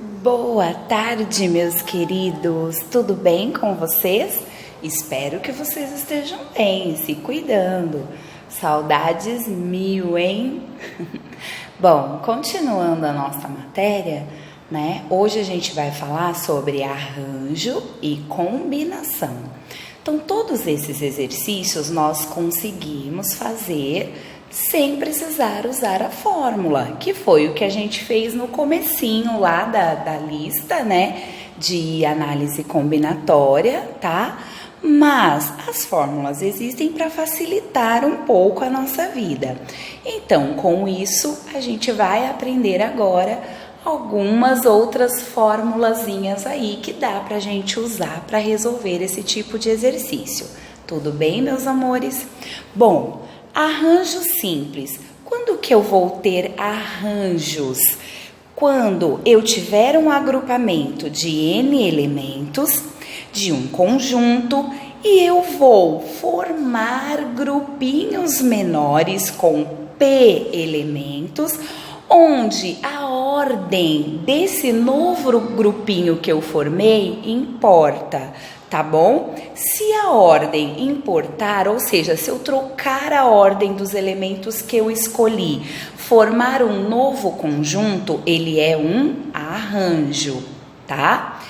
Boa tarde, meus queridos. Tudo bem com vocês? Espero que vocês estejam bem, se cuidando. Saudades mil, hein? Bom, continuando a nossa matéria, né? Hoje a gente vai falar sobre arranjo e combinação. Então, todos esses exercícios nós conseguimos fazer sem precisar usar a fórmula, que foi o que a gente fez no comecinho lá da lista, né, de análise combinatória, tá? Mas as fórmulas existem para facilitar um pouco a nossa vida. Então, com isso, a gente vai aprender agora algumas outras formulazinhas aí que dá para a gente usar para resolver esse tipo de exercício. Tudo bem, meus amores? Bom, arranjo simples. Quando que eu vou ter arranjos? Quando eu tiver um agrupamento de N elementos de um conjunto e eu vou formar grupinhos menores com P elementos, onde a ordem desse novo grupinho que eu formei importa, tá bom? Se a ordem importar, ou seja, se eu trocar a ordem dos elementos que eu escolhi, formar um novo conjunto, ele é um arranjo, tá?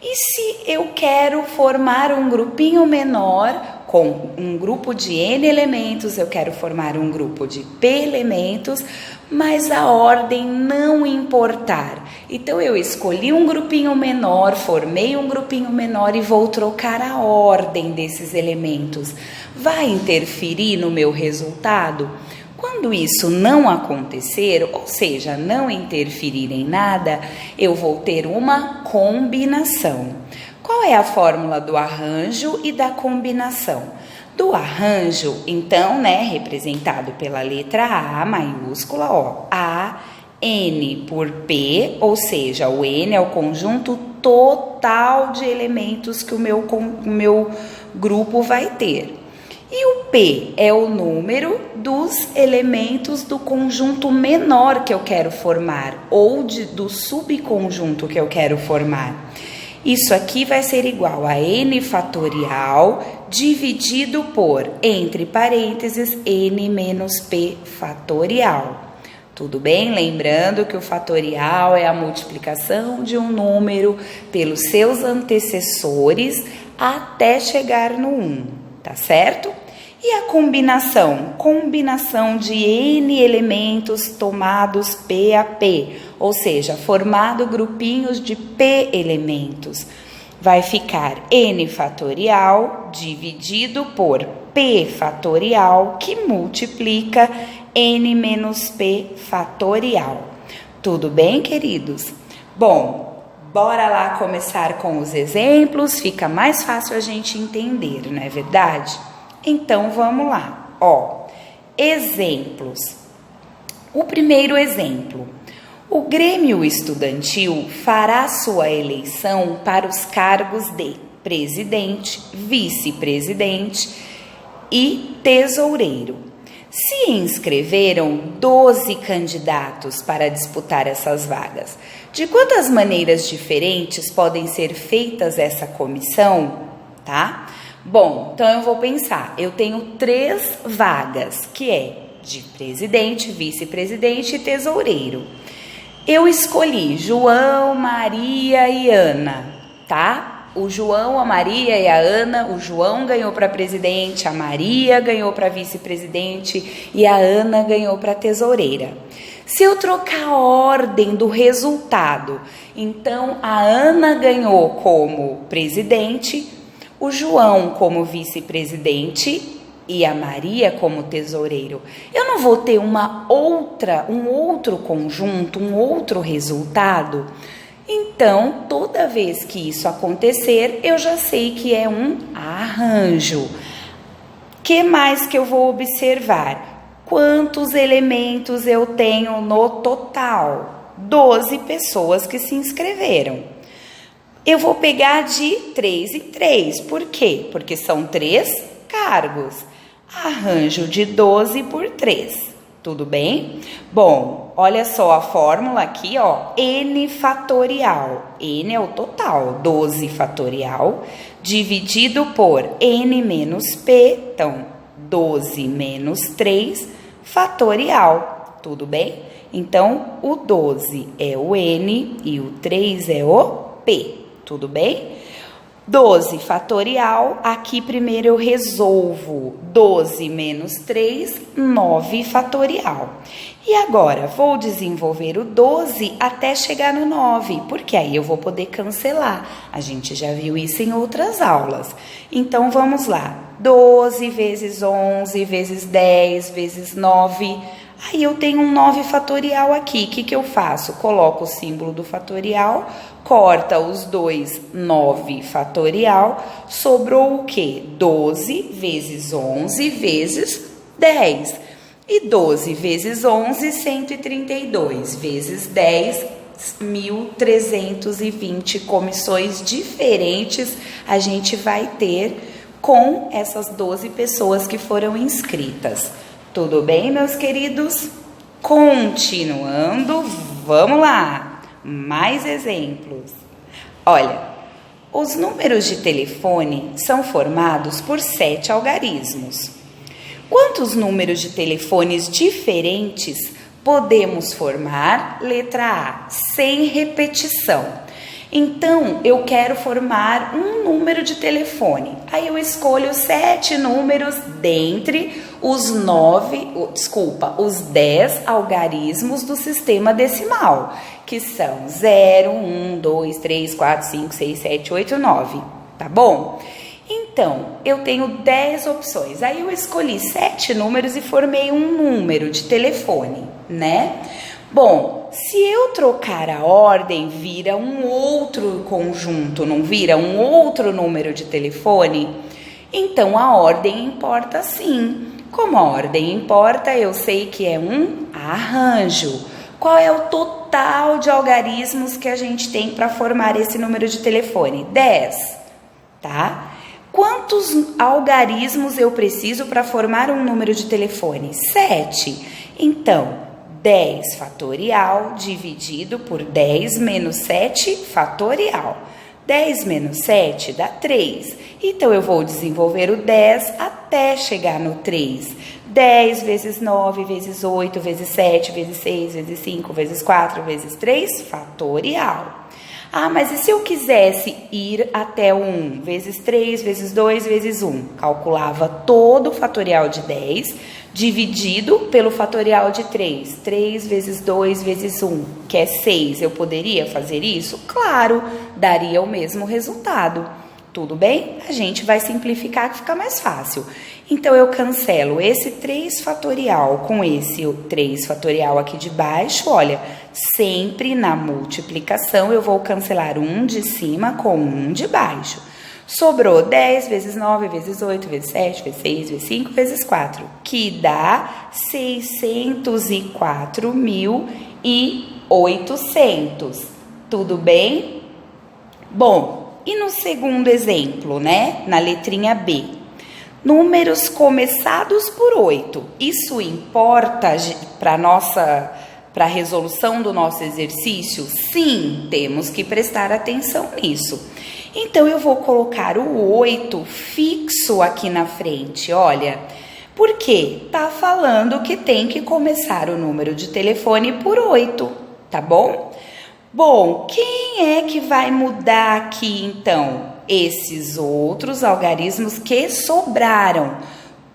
E se eu quero formar um grupinho menor com um grupo de N elementos, eu quero formar um grupo de P elementos, mas a ordem não importar. Então, eu escolhi um grupinho menor, formei um grupinho menor e vou trocar a ordem desses elementos. Vai interferir no meu resultado? Quando isso não acontecer, ou seja, não interferir em nada, eu vou ter uma combinação. Qual é a fórmula do arranjo e da combinação? Do arranjo, então, né, representado pela letra A maiúscula, ó, A, N por P, ou seja, o N é o conjunto total de elementos que o meu grupo vai ter. E o P é o número dos elementos do conjunto menor que eu quero formar, ou do subconjunto que eu quero formar. Isso aqui vai ser igual a N fatorial dividido por, entre parênteses, N menos P fatorial. Tudo bem? Lembrando que o fatorial é a multiplicação de um número pelos seus antecessores até chegar no 1, tá certo? E a combinação? Combinação de N elementos tomados P a P, ou seja, formado grupinhos de P elementos. Vai ficar N fatorial dividido por P fatorial, que multiplica N menos P fatorial. Tudo bem, queridos? Bom, bora lá começar com os exemplos, fica mais fácil a gente entender, não é verdade? Então, vamos lá. Ó, exemplos. O primeiro exemplo. O Grêmio Estudantil fará sua eleição para os cargos de presidente, vice-presidente e tesoureiro. Se inscreveram 12 candidatos para disputar essas vagas. De quantas maneiras diferentes podem ser feitas essa comissão, tá? Bom, então eu vou pensar, eu tenho 3 vagas, que é de presidente, vice-presidente e tesoureiro. Eu escolhi João, Maria e Ana, tá? O João, a Maria e a Ana, o João ganhou para presidente, a Maria ganhou para vice-presidente e a Ana ganhou para tesoureira. Se eu trocar a ordem do resultado, então a Ana ganhou como presidente, o João como vice-presidente e a Maria como tesoureiro. Eu não vou ter um outro conjunto, um outro resultado? Então, toda vez que isso acontecer, eu já sei que é um arranjo. O que mais que eu vou observar? Quantos elementos eu tenho no total? 12 pessoas que se inscreveram. Eu vou pegar de 3 em 3. Por quê? Porque são 3 cargos. Arranjo de 12 por 3. Tudo bem? Bom, olha só a fórmula aqui, ó, n fatorial. N é o total, 12 fatorial, dividido por n menos p, então, 12 menos 3 fatorial, tudo bem? Então, o 12 é o n e o 3 é o p, tudo bem? 12 fatorial, aqui primeiro eu resolvo 12 menos 3, 9 fatorial. E agora, vou desenvolver o 12 até chegar no 9, porque aí eu vou poder cancelar. A gente já viu isso em outras aulas. Então, vamos lá. 12 vezes 11 vezes 10 vezes 9. Aí eu tenho um 9 fatorial aqui. O que eu faço? Coloco o símbolo do fatorial, corta os dois 9 fatorial, sobrou o quê? 12 vezes 11 vezes 10. E 12 vezes 11, 132, vezes 10, 1.320 comissões diferentes a gente vai ter com essas 12 pessoas que foram inscritas. Tudo bem, meus queridos? Continuando, vamos lá. Mais exemplos. Olha, os números de telefone são formados por 7 algarismos. Quantos números de telefones diferentes podemos formar? Letra A, sem repetição. Então, eu quero formar um número de telefone. Aí eu escolho 7 números dentre os 10 algarismos do sistema decimal, que são 0, 1, 2, 3, 4, 5, 6, 7, 8, 9, tá bom? Então, eu tenho 10 opções. Aí eu escolhi 7 números e formei um número de telefone, né? Bom, se eu trocar a ordem, vira um outro conjunto, não vira um outro número de telefone? Então, a ordem importa sim. Como a ordem importa, eu sei que é um arranjo. Qual é o total de algarismos que a gente tem para formar esse número de telefone? 10, tá? Quantos algarismos eu preciso para formar um número de telefone? 7. Então, 10 fatorial dividido por 10 menos 7 fatorial. 10 menos 7 dá 3. Então, eu vou desenvolver o 10 até chegar no 3. 10 vezes 9, vezes 8, vezes 7, vezes 6, vezes 5, vezes 4, vezes 3, fatorial. Ah, mas e se eu quisesse ir até o 1? Vezes 3, vezes 2, vezes 1. Calculava todo o fatorial de 10, dividido pelo fatorial de 3. 3 vezes 2 vezes 1, que é 6. Eu poderia fazer isso? Claro, daria o mesmo resultado. Tudo bem? A gente vai simplificar que fica mais fácil. Então, eu cancelo esse 3 fatorial com esse 3 fatorial aqui de baixo. Olha, sempre na multiplicação eu vou cancelar um de cima com um de baixo. Sobrou 10 vezes 9, vezes 8, vezes 7, vezes 6, vezes 5, vezes 4, que dá 604.800. Tudo bem? Bom, e no segundo exemplo, né? Na letrinha B. Números começados por 8. Isso importa para a resolução do nosso exercício? Sim, temos que prestar atenção nisso. Então, eu vou colocar o 8 fixo aqui na frente, olha. Por quê? Tá falando que tem que começar o número de telefone por 8, tá bom? Bom, quem é que vai mudar aqui, então? Esses outros algarismos que sobraram.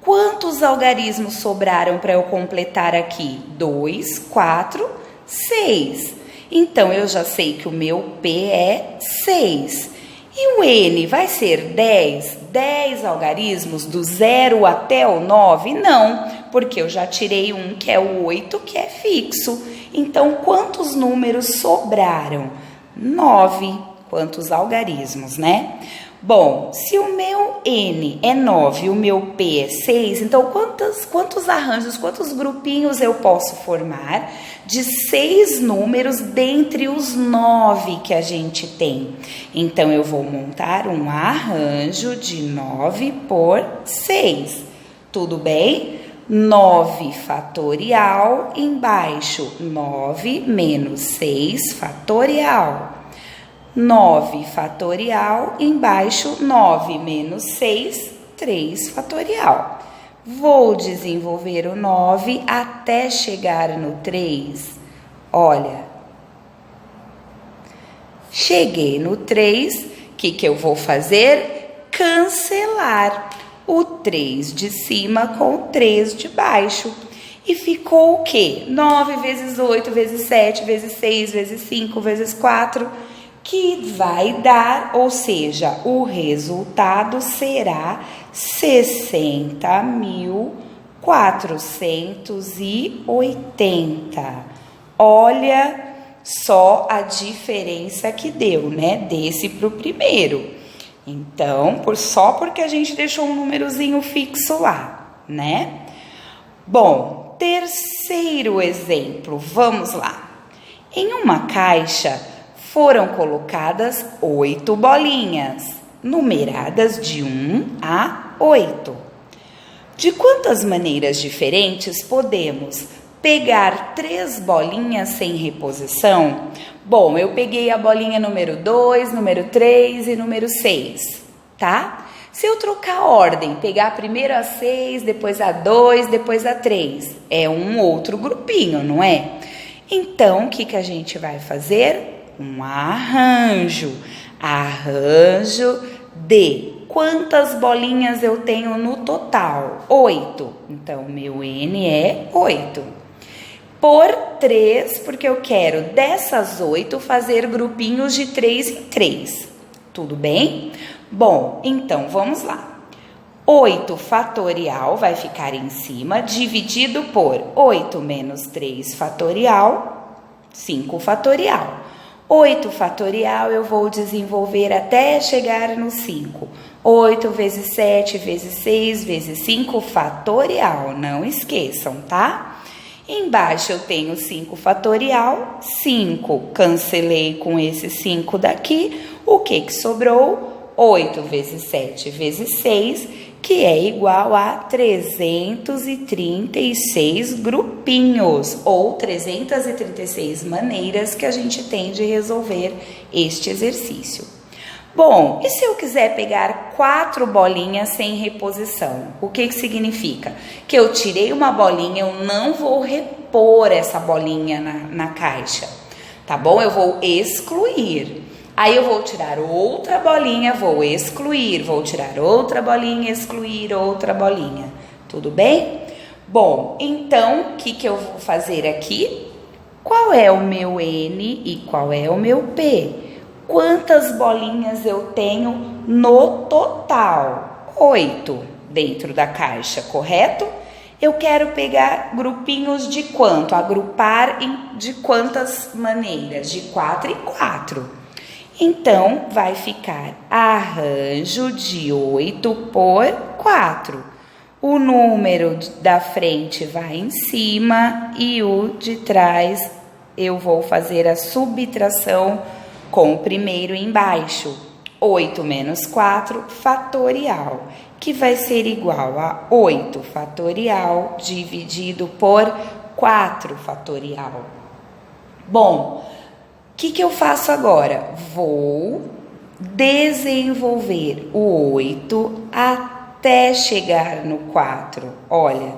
Quantos algarismos sobraram para eu completar aqui? 2, 4, 6. Então, eu já sei que o meu P é 6. E o N vai ser 10? 10 algarismos do 0 até o 9? Não, porque eu já tirei um que é o 8, que é fixo. Então, quantos números sobraram? 9. Quantos algarismos, né? Bom, se o meu N é 9 e o meu P é 6, então quantos arranjos, quantos grupinhos eu posso formar de 6 números dentre os 9 que a gente tem? Então, eu vou montar um arranjo de 9 por 6. Tudo bem? 9 fatorial, embaixo 9 menos 6 fatorial. 9 fatorial, embaixo 9 menos 6, 3 fatorial. Vou desenvolver o 9 até chegar no 3. Olha, cheguei no 3, o que eu vou fazer? Cancelar o 3 de cima com o 3 de baixo. E ficou o quê? 9 vezes 8, vezes 7, vezes 6, vezes 5, vezes 4, que vai dar, ou seja, o resultado será 60.480. Olha só a diferença que deu, né? Desse para o primeiro. Então, só porque a gente deixou um númerozinho fixo lá, né? Bom, terceiro exemplo, vamos lá. Em uma caixa foram colocadas 8 bolinhas, numeradas de 1 a 8. De quantas maneiras diferentes podemos pegar 3 bolinhas sem reposição? Bom, eu peguei a bolinha número 2, número 3 e número 6, tá? Se eu trocar a ordem, pegar primeiro a 6, depois a 2, depois a 3, é um outro grupinho, não é? Então, o que a gente vai fazer? Um arranjo. Arranjo de quantas bolinhas eu tenho no total? 8. Então, meu N é 8. Por 3, porque eu quero dessas 8 fazer grupinhos de 3 em 3. Tudo bem? Bom, então vamos lá. 8 fatorial vai ficar em cima, dividido por 8 menos 3 fatorial, 5 fatorial. 8 fatorial eu vou desenvolver até chegar no 5. 8 vezes 7 vezes 6 vezes 5 fatorial, não esqueçam, tá? Embaixo eu tenho 5 fatorial, 5, cancelei com esse 5 daqui, o que sobrou? 8 vezes 7 vezes 6, que é igual a 336 grupinhos, ou 336 maneiras que a gente tem de resolver este exercício. Bom, e se eu quiser pegar 4 bolinhas sem reposição? O que significa? Que eu tirei uma bolinha, eu não vou repor essa bolinha na caixa, tá bom? Eu vou excluir. Aí eu vou tirar outra bolinha, vou excluir, vou tirar outra bolinha, excluir outra bolinha. Tudo bem? Bom, então, o que eu vou fazer aqui? Qual é o meu N e qual é o meu P? Quantas bolinhas eu tenho no total? 8 dentro da caixa, correto? Eu quero pegar grupinhos de quanto? Agrupar de quantas maneiras? De 4 em 4. Então, vai ficar arranjo de 8 por 4. O número da frente vai em cima e o de trás eu vou fazer a subtração com o primeiro embaixo. 8 menos 4 fatorial, que vai ser igual a 8 fatorial dividido por 4 fatorial. Bom, o que eu faço agora? Vou desenvolver o 8 até chegar no 4. Olha,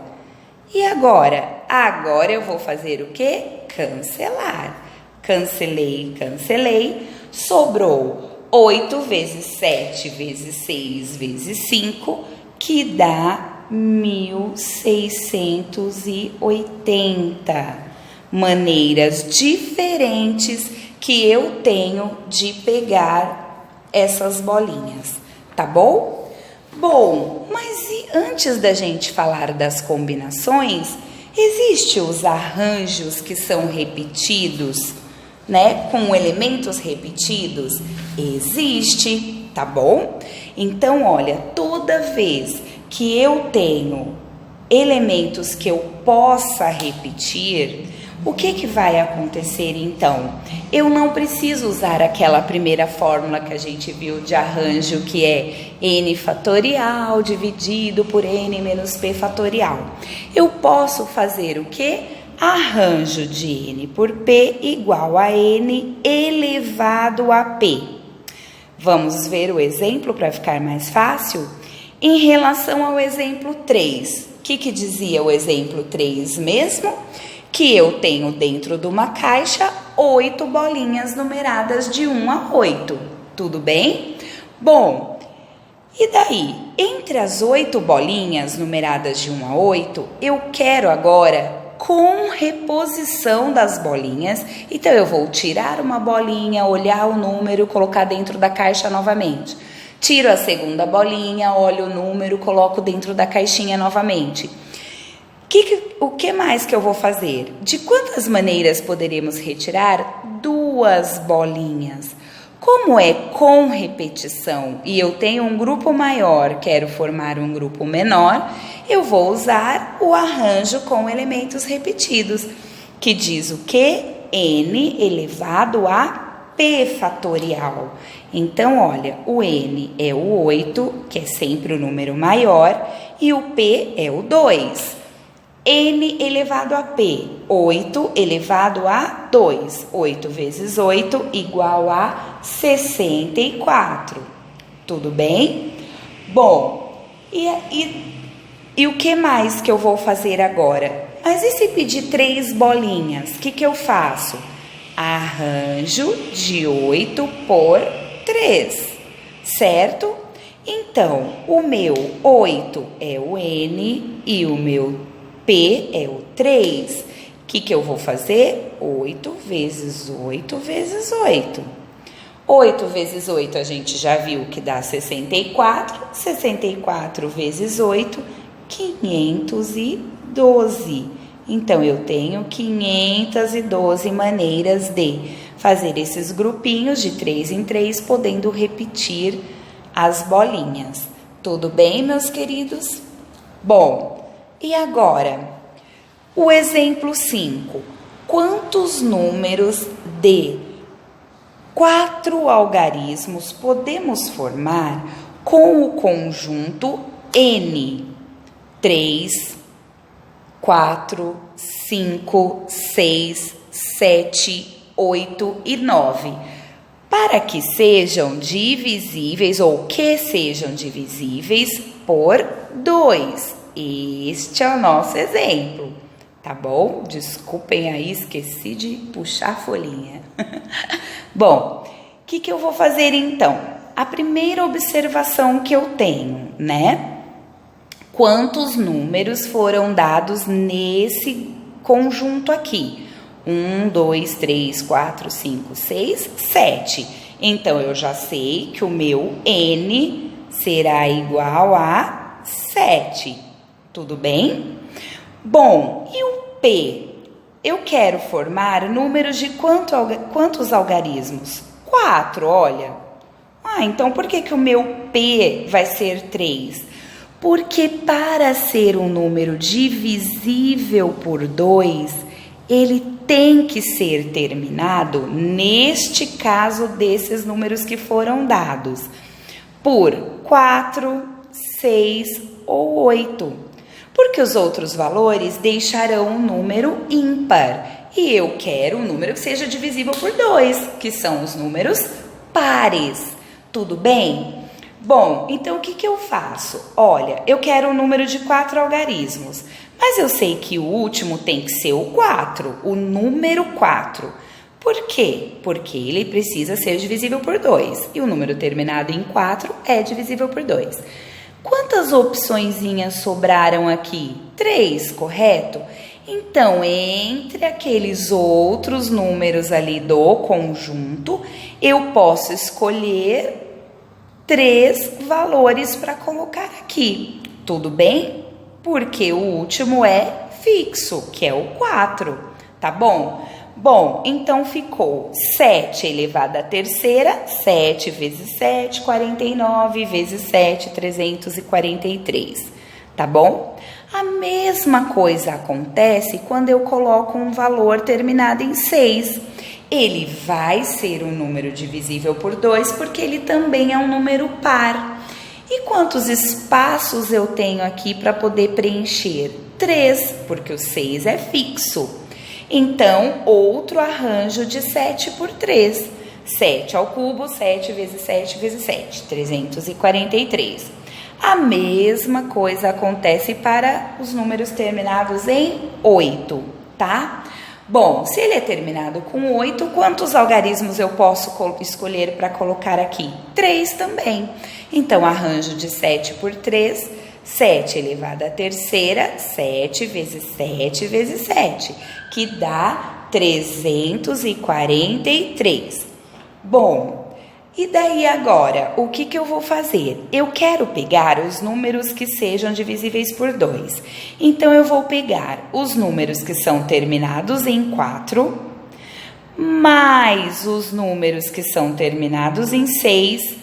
e agora? Agora eu vou fazer o quê? Cancelar. Cancelei, cancelei. Sobrou 8 vezes 7 vezes 6 vezes 5, que dá 1680. Maneiras diferentes que eu tenho de pegar essas bolinhas, tá bom? Bom, mas e antes da gente falar das combinações, existem os arranjos que são repetidos, né? Com elementos repetidos? Existe, tá bom? Então, olha, toda vez que eu tenho elementos que eu possa repetir, O que vai acontecer então? Eu não preciso usar aquela primeira fórmula que a gente viu de arranjo, que é n fatorial dividido por n menos p fatorial. Eu posso fazer o quê? Arranjo de n por p igual a n elevado a p. Vamos ver o exemplo para ficar mais fácil? Em relação ao exemplo 3, o que dizia o exemplo 3 mesmo? Que eu tenho dentro de uma caixa 8 bolinhas numeradas de 1 a 8. Tudo bem? Bom, e daí? Entre as 8 bolinhas numeradas de 1 a 8, eu quero agora com reposição das bolinhas. Então, eu vou tirar uma bolinha, olhar o número, colocar dentro da caixa novamente. Tiro a segunda bolinha, olho o número, coloco dentro da caixinha novamente. O que mais que eu vou fazer? De quantas maneiras poderemos retirar 2 bolinhas? Como é com repetição e eu tenho um grupo maior, quero formar um grupo menor, eu vou usar o arranjo com elementos repetidos, que diz o quê? N elevado a p fatorial. Então, olha, o n é o 8, que é sempre o número maior, e o p é o 2. N elevado a p, 8 elevado a 2. 8 vezes 8 igual a 64. Tudo bem? Bom, e o que mais que eu vou fazer agora? Mas e se pedir 3 bolinhas? O que eu faço? Arranjo de 8 por 3, certo? Então, o meu 8 é o N e o meu P é o 3. O que eu vou fazer? 8 vezes 8 vezes 8. 8 vezes 8 a gente já viu que dá 64. 64 vezes 8, 512. Então, eu tenho 512 maneiras de fazer esses grupinhos de 3 em 3, podendo repetir as bolinhas. Tudo bem, meus queridos? Bom, e agora, o exemplo 5. Quantos números de 4 algarismos podemos formar com o conjunto N? 3, 4, 5, 6, 7, 8 e 9. Para que sejam divisíveis ou que sejam divisíveis por 2. Este é o nosso exemplo, tá bom? Desculpem aí, esqueci de puxar a folhinha. Bom, o que eu vou fazer então? A primeira observação que eu tenho, né? Quantos números foram dados nesse conjunto aqui? 1, 2, 3, 4, 5, 6, 7. Então, eu já sei que o meu N será igual a 7. Tudo bem? Bom, e o P? Eu quero formar números de quantos algarismos? 4, olha. Então por que o meu P vai ser 3? Porque para ser um número divisível por 2, ele tem que ser terminado, neste caso desses números que foram dados, por 4, 6 ou 8. Porque os outros valores deixarão um número ímpar. E eu quero um número que seja divisível por 2, que são os números pares. Tudo bem? Bom, então o que eu faço? Olha, eu quero um número de 4 algarismos. Mas eu sei que o último tem que ser o 4, o número 4. Por quê? Porque ele precisa ser divisível por 2. E o número terminado em 4 é divisível por 2. Quantas opçõezinhas sobraram aqui? 3, correto? Então, entre aqueles outros números ali do conjunto, eu posso escolher 3 valores para colocar aqui. Tudo bem? Porque o último é fixo, que é o 4, tá bom? Bom, então ficou 7 elevado à terceira, 7 vezes 7, 49, vezes 7, 343, tá bom? A mesma coisa acontece quando eu coloco um valor terminado em 6. Ele vai ser um número divisível por 2 porque ele também é um número par. E quantos espaços eu tenho aqui para poder preencher? 3, porque o 6 é fixo. Então, outro arranjo de 7 por 3. 7 ao cubo, 7 vezes 7 vezes 7, 343. A mesma coisa acontece para os números terminados em 8, tá? Bom, se ele é terminado com 8, quantos algarismos eu posso escolher para colocar aqui? 3 também. Então, arranjo de 7 por 3, 7 elevado à terceira, 7 vezes 7 vezes 7, que dá 343. Bom, e daí agora, o que eu vou fazer? Eu quero pegar os números que sejam divisíveis por 2. Então, eu vou pegar os números que são terminados em 4, mais os números que são terminados em 6,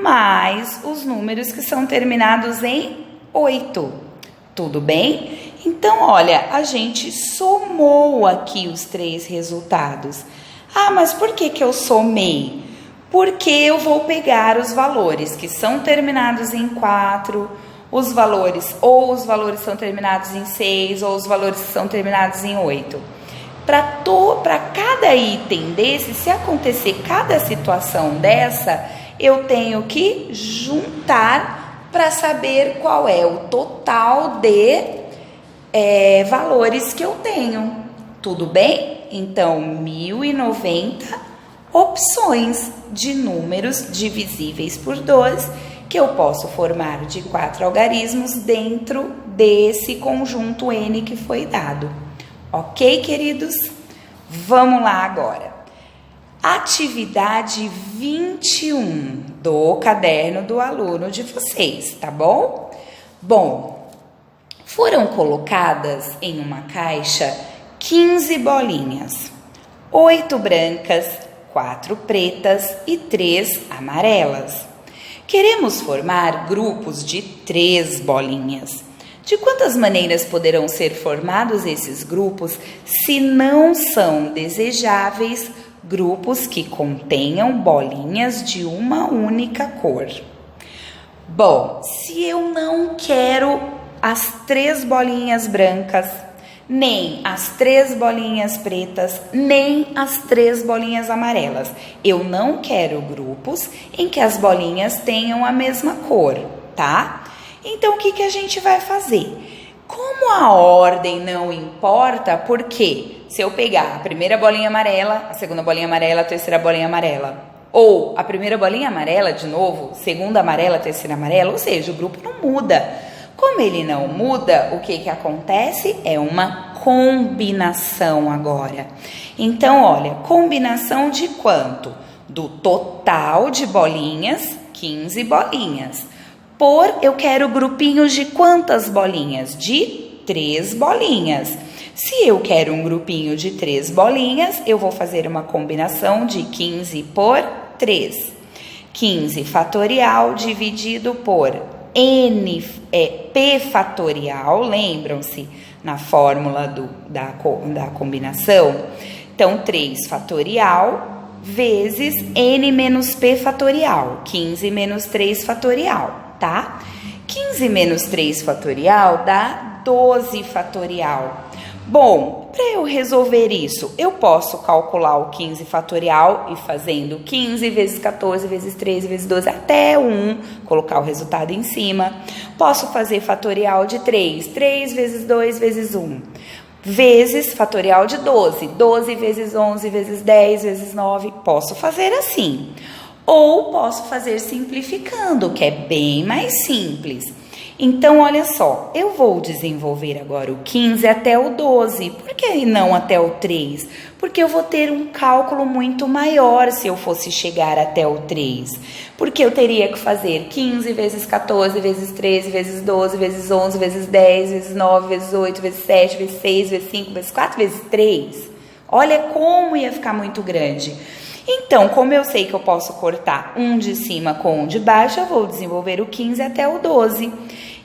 mais os números que são terminados em 8. Tudo bem? Então, olha, a gente somou aqui os 3 resultados. Ah, mas por que eu somei? Porque eu vou pegar os valores que são terminados em 4, os valores são terminados em 6, ou os valores que são terminados em 8. Para cada item desse, se acontecer cada situação dessa, eu tenho que juntar para saber qual é o total de valores que eu tenho. Tudo bem? Então, 1090 opções de números divisíveis por 2 que eu posso formar de 4 algarismos dentro desse conjunto N que foi dado. Ok, queridos? Vamos lá agora. Atividade 21 do caderno do aluno de vocês, tá bom? Bom, foram colocadas em uma caixa 15 bolinhas, 8 brancas, 4 pretas e 3 amarelas. Queremos formar grupos de 3 bolinhas. De quantas maneiras poderão ser formados esses grupos se não são desejáveis grupos que contenham bolinhas de uma única cor? Bom, se eu não quero as 3 bolinhas brancas, nem as 3 bolinhas pretas, nem as 3 bolinhas amarelas. Eu não quero grupos em que as bolinhas tenham a mesma cor, tá? Então, o que a gente vai fazer? Como a ordem não importa, porque se eu pegar a primeira bolinha amarela, a segunda bolinha amarela, a terceira bolinha amarela, ou a primeira bolinha amarela de novo, segunda amarela, terceira amarela, ou seja, o grupo não muda. Como ele não muda, o que acontece? É uma combinação agora. Então, olha, combinação de quanto? Do total de bolinhas, 15 bolinhas. Eu quero grupinhos de quantas bolinhas? De 3 bolinhas. Se eu quero um grupinho de 3 bolinhas, eu vou fazer uma combinação de 15 por 3. 15 fatorial dividido por P fatorial, lembram-se na fórmula da combinação? Então, 3 fatorial vezes N menos P fatorial, 15 menos 3 fatorial, tá? 15 menos 3 fatorial dá 12 fatorial. Bom, para eu resolver isso, eu posso calcular o 15 fatorial e fazendo 15 vezes 14 vezes 13 vezes 12 até 1, colocar o resultado em cima. Posso fazer fatorial de 3, 3 vezes 2 vezes 1, vezes fatorial de 12, 12 vezes 11 vezes 10 vezes 9. Posso fazer assim. Ou posso fazer simplificando, que é bem mais simples. Então, olha só, eu vou desenvolver agora o 15 até o 12. Por que não até o 3? Porque eu vou ter um cálculo muito maior se eu fosse chegar até o 3. Porque eu teria que fazer 15 vezes 14, vezes 13, vezes 12, vezes 11, vezes 10, vezes 9, vezes 8, vezes 7, vezes 6, vezes 5, vezes 4, vezes 3. Olha como ia ficar muito grande. Então, como eu sei que eu posso cortar um de cima com um de baixo, eu vou desenvolver o 15 até o 12.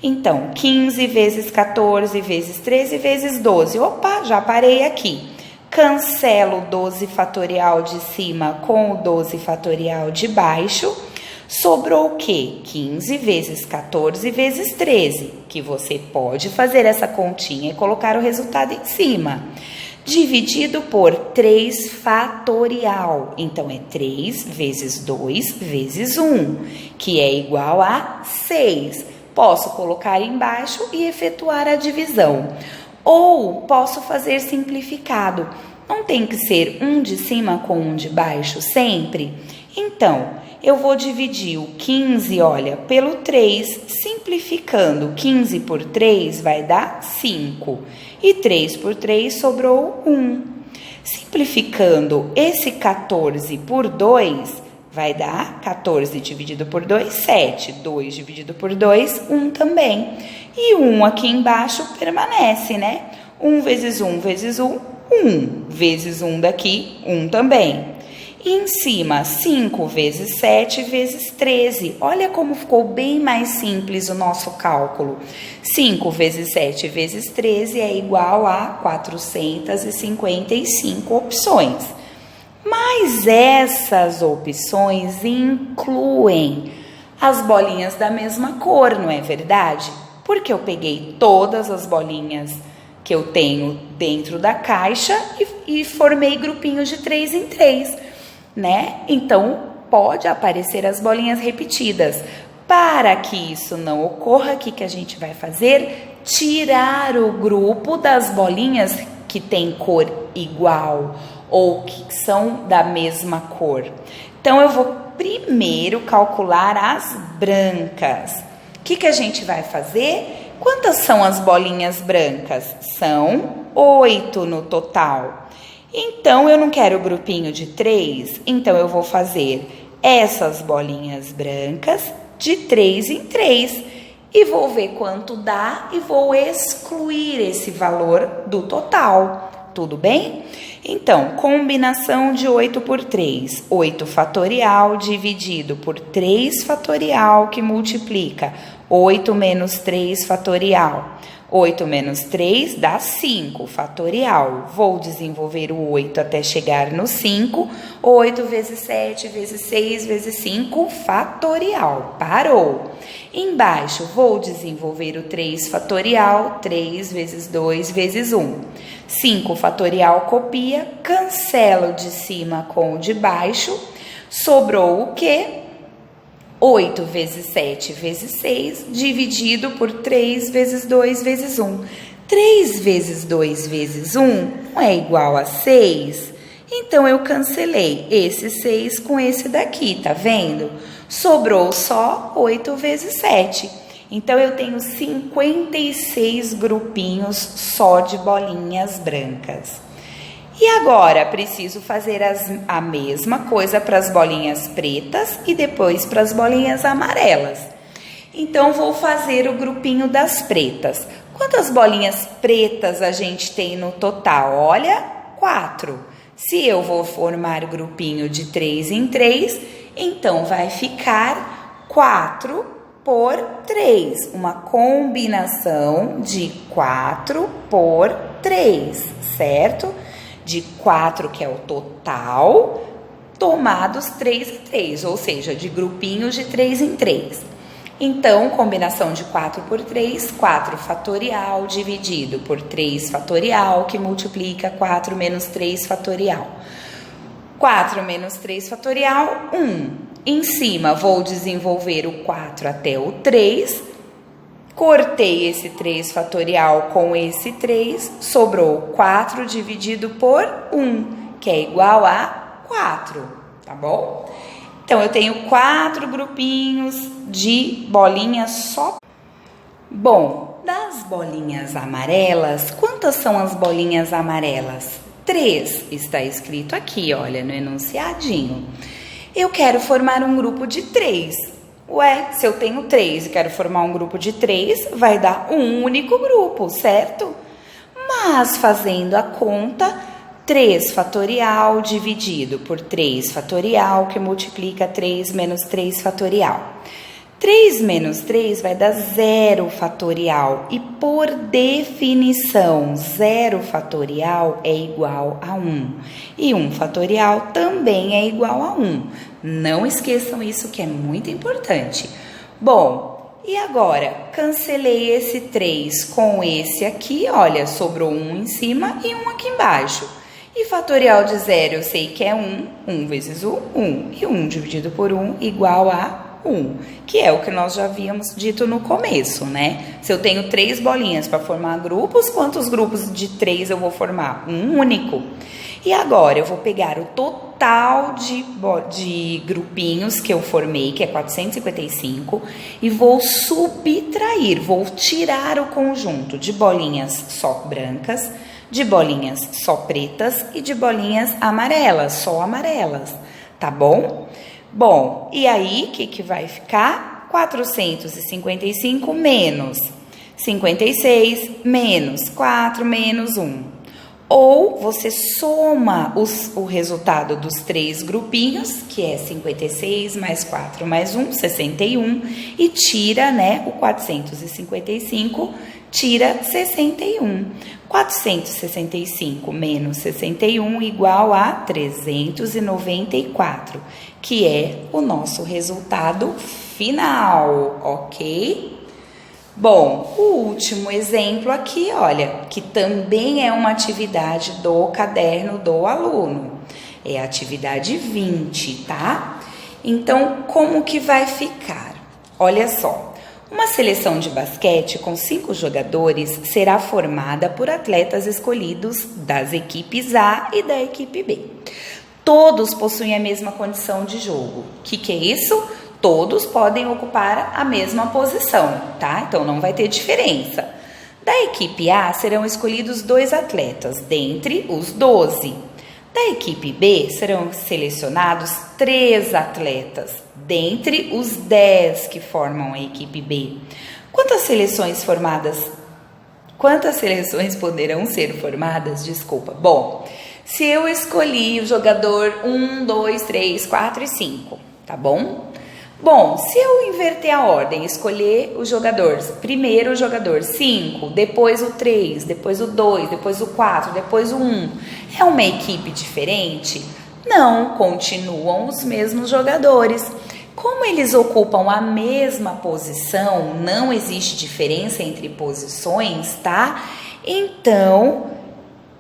Então, 15 vezes 14 vezes 13 vezes 12. Opa, já parei aqui. Cancelo o 12 fatorial de cima com o 12 fatorial de baixo. Sobrou o quê? 15 vezes 14 vezes 13, que você pode fazer essa continha e colocar o resultado em cima. Dividido por 3 fatorial. Então, é 3 vezes 2 vezes 1, que é igual a 6. Posso colocar embaixo e efetuar a divisão. Ou posso fazer simplificado. Não tem que ser um de cima com um de baixo sempre? Então, eu vou dividir o 15, olha, pelo 3, simplificando. 15 por 3 vai dar 5. E 3 por 3 sobrou 1. Simplificando esse 14 por 2, vai dar 14 dividido por 2, 7. 2 dividido por 2, 1 também. E 1 aqui embaixo permanece, né? 1 vezes 1 vezes 1, 1. Vezes 1 daqui, 1 também. E em cima, 5 vezes 7 vezes 13. Olha como ficou bem mais simples o nosso cálculo. 5 vezes 7 vezes 13 é igual a 455 opções. Mas essas opções incluem as bolinhas da mesma cor, não é verdade? Porque eu peguei todas as bolinhas que eu tenho dentro da caixa e formei grupinhos de 3 em 3. Né? Então, pode aparecer as bolinhas repetidas. Para que isso não ocorra, o que a gente vai fazer? Tirar o grupo das bolinhas que tem cor igual ou que são da mesma cor. Então, eu vou primeiro calcular as brancas. O que a gente vai fazer? Quantas são as bolinhas brancas? São 8 no total. Então, eu não quero grupinho de 3, então eu vou fazer essas bolinhas brancas de 3 em 3 e vou ver quanto dá e vou excluir esse valor do total, tudo bem? Então, combinação de 8 por 3, 8 fatorial dividido por 3 fatorial que multiplica 8 menos 3 fatorial. 8 menos 3 dá 5 fatorial. Vou desenvolver o 8 até chegar no 5. 8 vezes 7 vezes 6 vezes 5 fatorial. Parou. Embaixo, vou desenvolver o 3 fatorial. 3 vezes 2 vezes 1. 5 fatorial copia. Cancelo de cima com o de baixo. Sobrou o quê? 8 vezes 7 vezes 6, dividido por 3 vezes 2 vezes 1. 3 vezes 2 vezes 1 não é igual a 6? Então, eu cancelei esse 6 com esse daqui, tá vendo? Sobrou só 8 vezes 7. Então, eu tenho 56 grupinhos só de bolinhas brancas. E agora, preciso fazer a mesma coisa para as bolinhas pretas e depois para as bolinhas amarelas. Então, vou fazer o grupinho das pretas. Quantas bolinhas pretas a gente tem no total? Olha, 4. Se eu vou formar grupinho de 3 em 3, então vai ficar 4 por 3. Uma combinação de 4 por 3, certo? De 4, que é o total, tomados 3 em 3, ou seja, de grupinhos de 3 em 3. Então, combinação de 4 por 3, 4 fatorial dividido por 3 fatorial, que multiplica 4 menos 3 fatorial. 4 menos 3 fatorial, 1. Em cima, vou desenvolver o 4 até o 3. Cortei esse 3 fatorial com esse 3, sobrou 4 dividido por 1, que é igual a 4, tá bom? Então, eu tenho 4 grupinhos de bolinhas só. Bom, das bolinhas amarelas, quantas são as bolinhas amarelas? 3, está escrito aqui, olha, no enunciadinho. Eu quero formar um grupo de 3. Ué, se eu tenho 3 e quero formar um grupo de 3, vai dar um único grupo, certo? Mas, fazendo a conta, 3 fatorial dividido por 3 fatorial, que multiplica 3 menos 3 fatorial. 3 menos 3 vai dar 0 fatorial e, por definição, 0 fatorial é igual a 1. E 1 fatorial também é igual a 1. Não esqueçam isso, que é muito importante. Bom, e agora? Cancelei esse 3 com esse aqui, olha, sobrou 1 em cima e 1 aqui embaixo. E fatorial de 0 eu sei que é 1, 1 vezes 1, 1. E 1 dividido por 1 igual a 1, que é o que nós já havíamos dito no começo, né? Se eu tenho 3 bolinhas para formar grupos, quantos grupos de 3 eu vou formar? Um único. E agora eu vou pegar o total de grupinhos que eu formei, que é 455, e vou subtrair, vou tirar o conjunto de bolinhas só brancas, de bolinhas só pretas e de bolinhas amarelas, só amarelas, tá bom? Bom, e aí, o que vai ficar? 455 menos 56 menos 4 menos 1. Ou você soma o resultado dos 3 grupinhos, que é 56 mais 4 mais 1, 61, e tira, né, o 455, tira 61. 465 menos 61 igual a 394, que é o nosso resultado final, ok? Bom, o último exemplo aqui, olha, que também é uma atividade do caderno do aluno. É a atividade 20, tá? Então, como que vai ficar? Olha só. Uma seleção de basquete com 5 jogadores será formada por atletas escolhidos das equipes A e da equipe B. Todos possuem a mesma condição de jogo. O que é isso? Todos podem ocupar a mesma posição, tá? Então, não vai ter diferença. Da equipe A serão escolhidos 2 atletas, dentre os 12. Da equipe B serão selecionados 3 atletas, dentre os 10 que formam a equipe B. Quantas seleções poderão ser formadas? Bom, se eu escolhi o jogador 1, 2, 3, 4 e 5, tá bom? Bom, se eu inverter a ordem, escolher os jogadores, primeiro o jogador 5, depois o 3, depois o 2, depois o 4, depois o 1, é uma equipe diferente? Não, continuam os mesmos jogadores. Como eles ocupam a mesma posição, não existe diferença entre posições, tá? Então,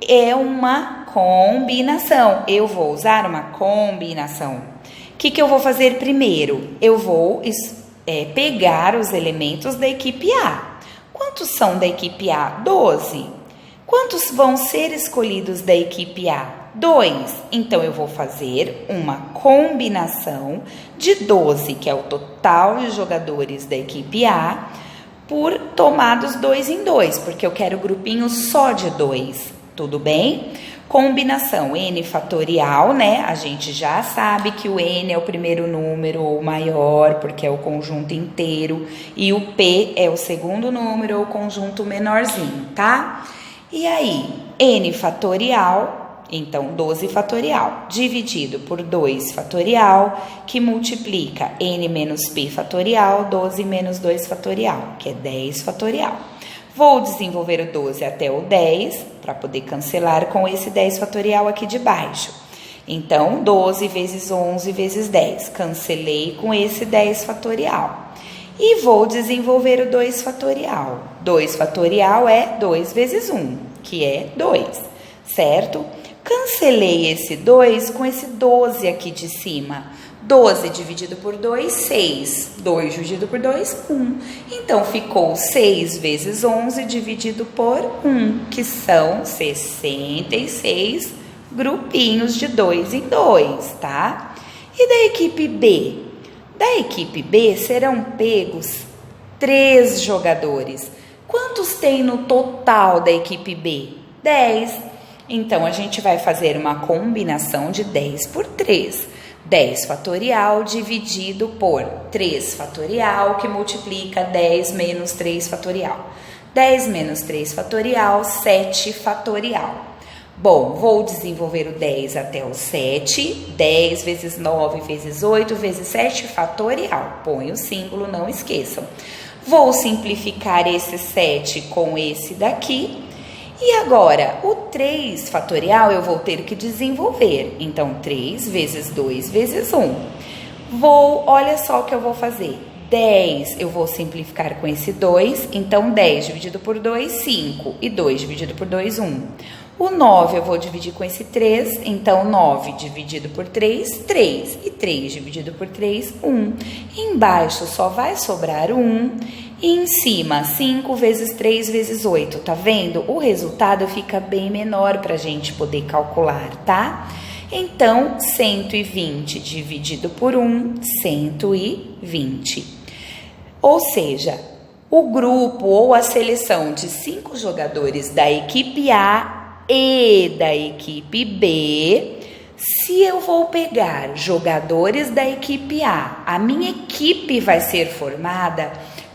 é uma combinação. Eu vou usar uma combinação. O que eu vou fazer primeiro? Eu vou pegar os elementos da equipe A. Quantos são da equipe A? 12. Quantos vão ser escolhidos da equipe A? 2. Então, eu vou fazer uma combinação de 12, que é o total de jogadores da equipe A, por tomados 2 em 2, porque eu quero grupinho só de 2. Tudo bem? Combinação N fatorial, né? A gente já sabe que o N é o primeiro número ou maior, porque é o conjunto inteiro, e o P é o segundo número ou conjunto menorzinho, tá? E aí, N fatorial, então 12 fatorial, dividido por 2 fatorial, que multiplica N menos P fatorial, 12 menos 2 fatorial, que é 10 fatorial. Vou desenvolver o 12 até o 10, para poder cancelar com esse 10 fatorial aqui de baixo. Então, 12 vezes 11 vezes 10. Cancelei com esse 10 fatorial. E vou desenvolver o 2 fatorial. 2 fatorial é 2 vezes 1, que é 2, certo? Cancelei esse 2 com esse 12 aqui de cima. 12 dividido por 2, 6. 2 dividido por 2, 1. Então, ficou 6 vezes 11 dividido por 1, que são 66 grupinhos de 2 em 2, tá? E da equipe B? Da equipe B serão pegos 3 jogadores. Quantos tem no total da equipe B? 10. Então, a gente vai fazer uma combinação de 10 por 3. 10 fatorial dividido por 3 fatorial, que multiplica 10 menos 3 fatorial. 10 menos 3 fatorial, 7 fatorial. Bom, vou desenvolver o 10 até o 7. 10 vezes 9 vezes 8 vezes 7 fatorial. Põe o símbolo, não esqueçam. Vou simplificar esse 7 com esse daqui. E agora, o 3 fatorial eu vou ter que desenvolver. Então, 3 vezes 2 vezes 1. Olha só o que eu vou fazer. 10 eu vou simplificar com esse 2. Então, 10 dividido por 2, 5. E 2 dividido por 2, 1. O 9 eu vou dividir com esse 3, então 9 dividido por 3, 3. E 3 dividido por 3, 1. Embaixo só vai sobrar 1. E em cima, 5 vezes 3 vezes 8, tá vendo? O resultado fica bem menor para a gente poder calcular, tá? Então, 120 dividido por 1, 120. Ou seja, o grupo ou a seleção de 5 jogadores da equipe A e da equipe B, se eu vou pegar jogadores da equipe a minha equipe vai ser formada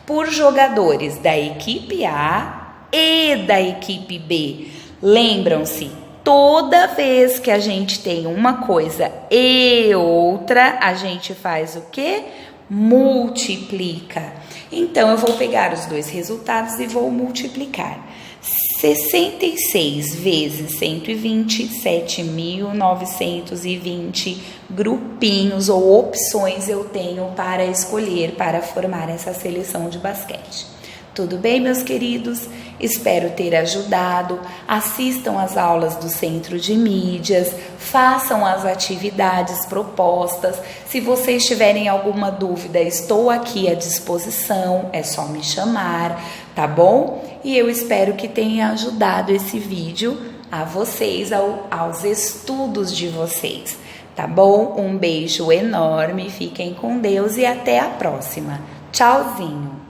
por jogadores da equipe A e da equipe B. Lembram-se, toda vez que a gente tem uma coisa e outra, a gente faz o quê? Multiplica. Então, eu vou pegar os dois resultados e vou multiplicar. 66 vezes 120, 7.920 grupinhos ou opções eu tenho para escolher para formar essa seleção de basquete. Tudo bem, meus queridos? Espero ter ajudado. Assistam às aulas do Centro de Mídias, façam as atividades propostas. Se vocês tiverem alguma dúvida, estou aqui à disposição, é só me chamar, tá bom? E eu espero que tenha ajudado esse vídeo a vocês, aos estudos de vocês, tá bom? Um beijo enorme, fiquem com Deus e até a próxima. Tchauzinho!